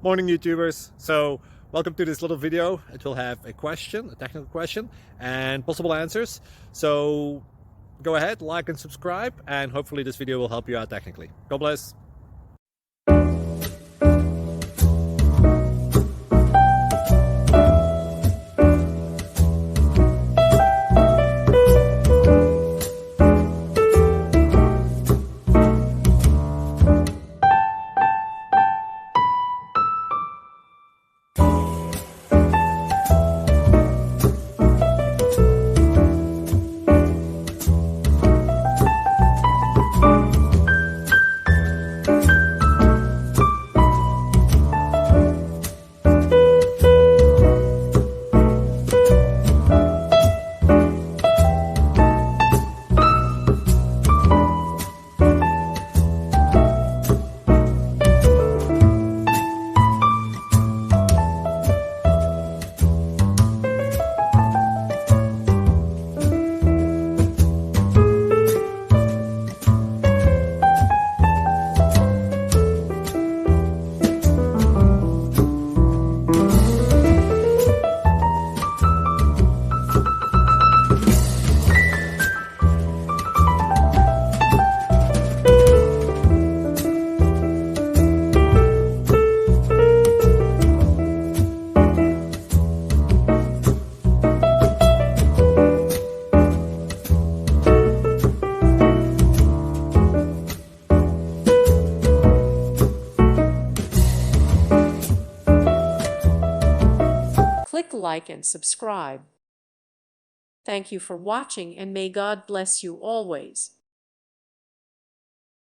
Morning, YouTubers. So welcome to this little video. It will have a question, a technical question, and possible answers. So go ahead, like and subscribe, and hopefully this video will help you out technically. God bless. Click like and subscribe. Thank you for watching, and may God bless you always.